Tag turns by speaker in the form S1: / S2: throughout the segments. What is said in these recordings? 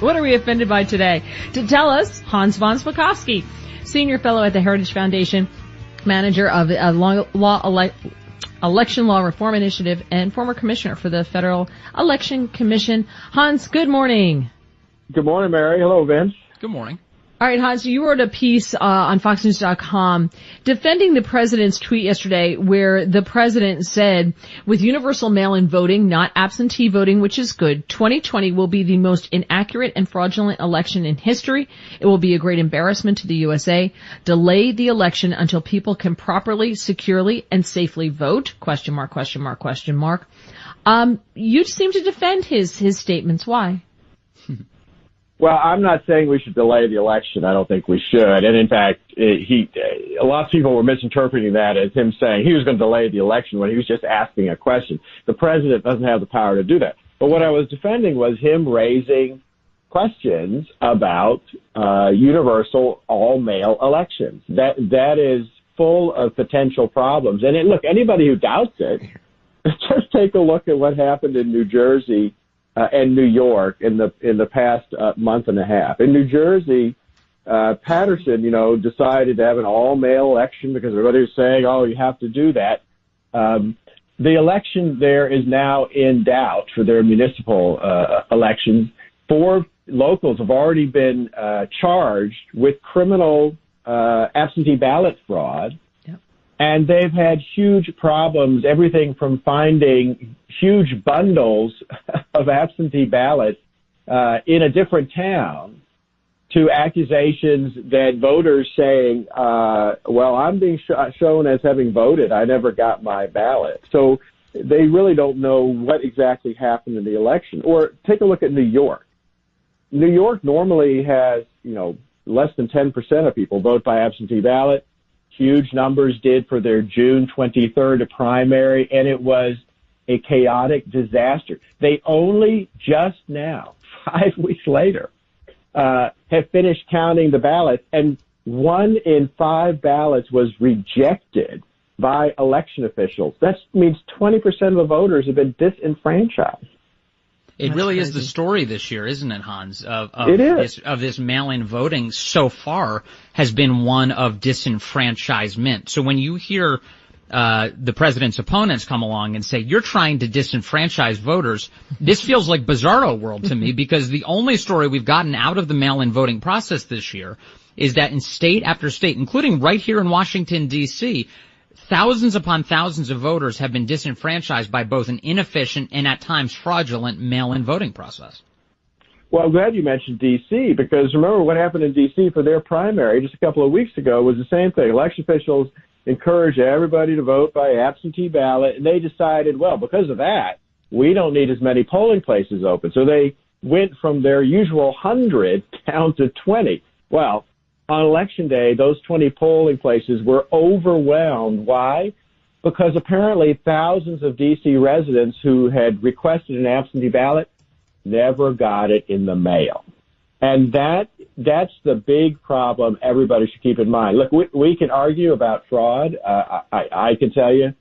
S1: What are we offended by today? To tell us, Hans von Spakovsky, Senior Fellow at the Heritage Foundation, Manager of the Election Law Reform Initiative, and former Commissioner for the Federal Election Commission. Hans, good morning.
S2: Good morning, Mary. Hello, Vince.
S3: Good morning.
S1: All right, Hans, you wrote a piece on FoxNews.com defending the president's tweet yesterday where the president said, with universal mail-in voting, not absentee voting, which is good, 2020 will be the most inaccurate and fraudulent election in history. It will be a great embarrassment to the USA. Delay the election until people can properly, securely, and safely vote? ? You seem to defend his statements. Why?
S2: Well, I'm not saying we should delay the election. I don't think we should. And in fact, a lot of people were misinterpreting that as him saying he was going to delay the election when he was just asking a question. The president doesn't have the power to do that. But what I was defending was him raising questions about universal all-male elections. That is full of potential problems. And look, anybody who doubts it, just take a look at what happened in New Jersey and New York in the past month and a half. In New Jersey, Patterson, decided to have an all-male election because everybody was saying, oh, you have to do that. The election there is now in doubt for their municipal elections. 4 locals have already been charged with criminal absentee ballot fraud. And they've had huge problems, everything from finding huge bundles of absentee ballots in a different town to accusations that voters saying, well, I'm being shown as having voted. I never got my ballot. So they really don't know what exactly happened in the election. Or take a look at New York. New York normally has, less than 10% of people vote by absentee ballot. Huge numbers did for their June 23rd primary, and it was a chaotic disaster. They only just now, 5 weeks later, have finished counting the ballots, and 1 in 5 ballots was rejected by election officials. That means 20% of the voters have been disenfranchised.
S3: It really is the story this year, isn't it, Hans? Of this mail-in voting so far has been one of disenfranchisement. So when you hear the president's opponents come along and say, you're trying to disenfranchise voters, this feels like Bizarro World to me, because the only story we've gotten out of the mail-in voting process this year is that in state after state, including right here in Washington, D.C., thousands upon thousands of voters have been disenfranchised by both an inefficient and at times fraudulent mail-in voting process.
S2: Well, I'm glad you mentioned D.C. because remember what happened in D.C. for their primary just a couple of weeks ago was the same thing. Election officials encouraged everybody to vote by absentee ballot, and they decided, well, because of that, we don't need as many polling places open. So they went from their usual 100 down to 20. Well, on Election Day, those 20 polling places were overwhelmed. Why? Because apparently thousands of D.C. residents who had requested an absentee ballot never got it in the mail. And that's the big problem everybody should keep in mind. Look, we can argue about fraud. I can tell you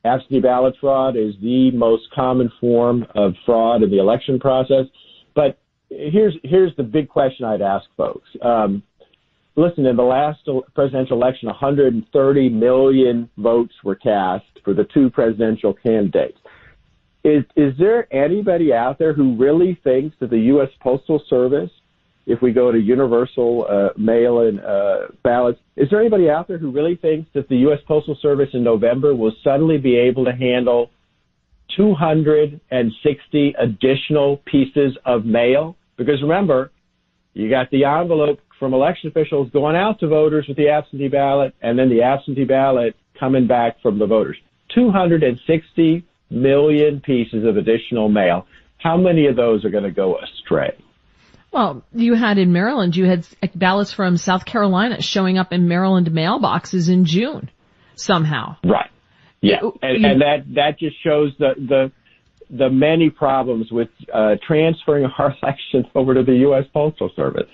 S2: absentee ballot fraud is the most common form of fraud in the election process. But here's the big question I'd ask folks. Listen, in the last presidential election, 130 million votes were cast for the 2 presidential candidates. Is there anybody out there who really thinks that the U.S. Postal Service, if we go to universal mail-in ballots, is there anybody out there who really thinks that the U.S. Postal Service in November will suddenly be able to handle 260 additional pieces of mail? Because remember, you got the envelope from election officials going out to voters with the absentee ballot, and then the absentee ballot coming back from the voters. 260 million pieces of additional mail. How many of those are going to go astray?
S1: Well, you had in Maryland, you had ballots from South Carolina showing up in Maryland mailboxes in June somehow.
S2: Right. Yeah. And that just shows the many problems with transferring our elections over to the U.S. Postal Service.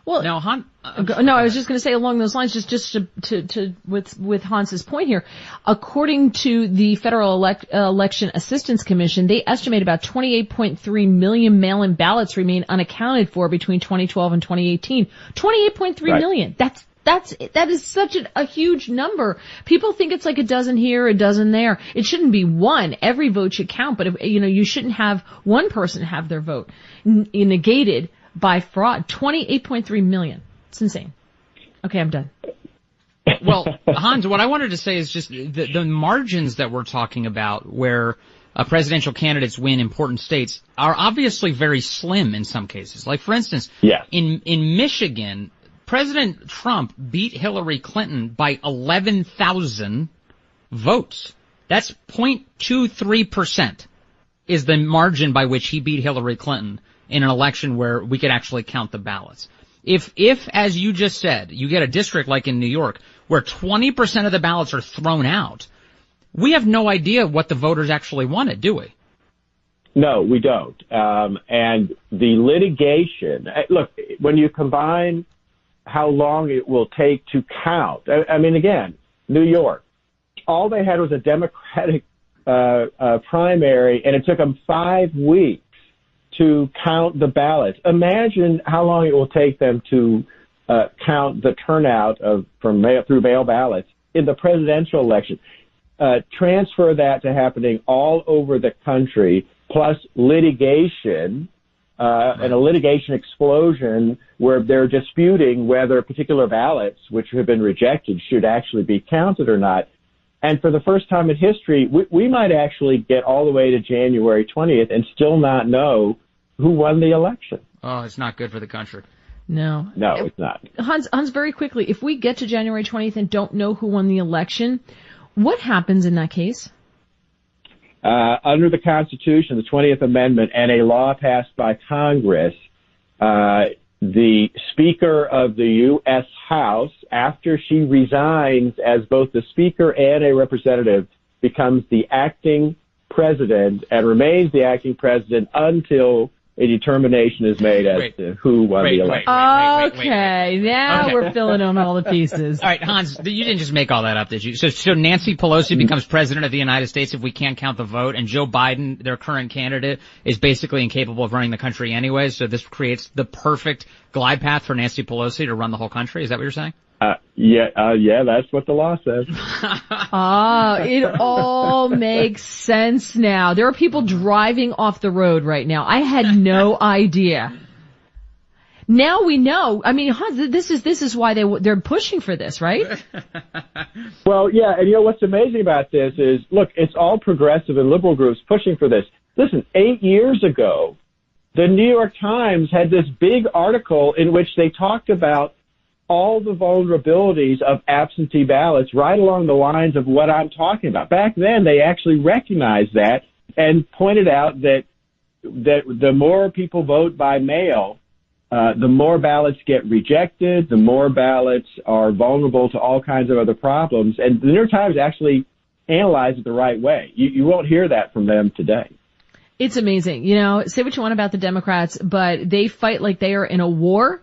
S1: Well,
S3: now,
S1: I was just going to say along those lines, just to with Hans's point here, according to the Federal Election Assistance Commission, they estimate about 28.3 million mail-in ballots remain unaccounted for between 2012 and 2018. 28.3 million. That is such a huge number. People think it's like a dozen here, a dozen there. It shouldn't be one. Every vote should count, but you shouldn't have one person have their vote negated by fraud. 28.3 million. It's insane. Okay, I'm done.
S3: Well, Hans, what I wanted to say is just the margins that we're talking about where presidential candidates win important states are obviously very slim in some cases. Like, for instance, in Michigan, President Trump beat Hillary Clinton by 11,000 votes. That's 0.23% is the margin by which he beat Hillary Clinton in an election where we could actually count the ballots. If, as you just said, you get a district like in New York where 20% of the ballots are thrown out, we have no idea what the voters actually wanted, do we?
S2: No, we don't. And the litigation, look, when you combine how long it will take to count, I mean, again, New York, all they had was a Democratic primary, and it took them 5 weeks to count the ballots. Imagine how long it will take them to count the turnout through mail ballots in the presidential election. Transfer that to happening all over the country, plus litigation, and a litigation explosion where they're disputing whether particular ballots, which have been rejected, should actually be counted or not. And for the first time in history, we might actually get all the way to January 20th and still not know who won the election.
S3: Oh, it's not good for the country.
S1: No,
S2: it's not.
S1: Hans, very quickly, if we get to January 20th and don't know who won the election, what happens in that case?
S2: Under the Constitution, the 20th Amendment, and a law passed by Congress, the Speaker of the U.S. House, after she resigns as both the Speaker and a representative, becomes the acting president and remains the acting president until a determination is made as to who won the election.
S1: Okay, now we're filling in all the pieces.
S3: All right, Hans, you didn't just make all that up, did you? So Nancy Pelosi becomes president of the United States if we can't count the vote, and Joe Biden, their current candidate, is basically incapable of running the country anyway, so this creates the perfect glide path for Nancy Pelosi to run the whole country? Is that what you're saying?
S2: Yeah, that's what the law says.
S1: It all makes sense now. There are people driving off the road right now. I had no idea. Now we know. I mean, this is why they're pushing for this, right?
S2: Well, yeah, and what's amazing about this is, look, it's all progressive and liberal groups pushing for this. Listen, 8 years ago, the New York Times had this big article in which they talked about all the vulnerabilities of absentee ballots right along the lines of what I'm talking about. Back then, they actually recognized that and pointed out that the more people vote by mail, the more ballots get rejected, the more ballots are vulnerable to all kinds of other problems. And the New York Times actually analyzed it the right way. You won't hear that from them today.
S1: It's amazing. Say what you want about the Democrats, but they fight like they are in a war.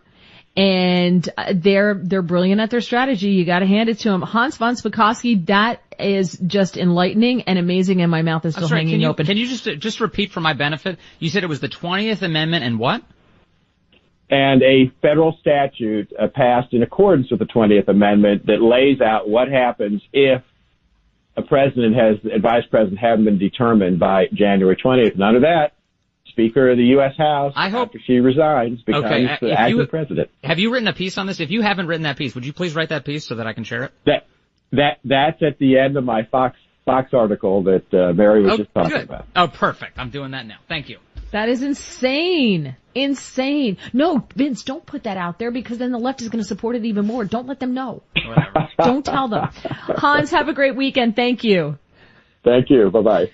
S1: And they're brilliant at their strategy. You got to hand it to them. Hans von Spakovsky, that is just enlightening and amazing, and my mouth is still hanging open.
S3: Can you just repeat for my benefit? You said it was the 20th Amendment and what?
S2: And a federal statute passed in accordance with the 20th Amendment that lays out what happens if a president and vice president haven't been determined by January 20th. None of that. Speaker of the U.S. House, after she resigns, becomes the acting president.
S3: Have you written a piece on this? If you haven't written that piece, would you please write that piece so that I can share it?
S2: That's at the end of my Fox article that Mary was just talking about.
S3: Oh, perfect. I'm doing that now. Thank you.
S1: That is insane. Insane. No, Vince, don't put that out there because then the left is going to support it even more. Don't let them know. Don't tell them. Hans, have a great weekend. Thank you.
S2: Thank you. Bye-bye.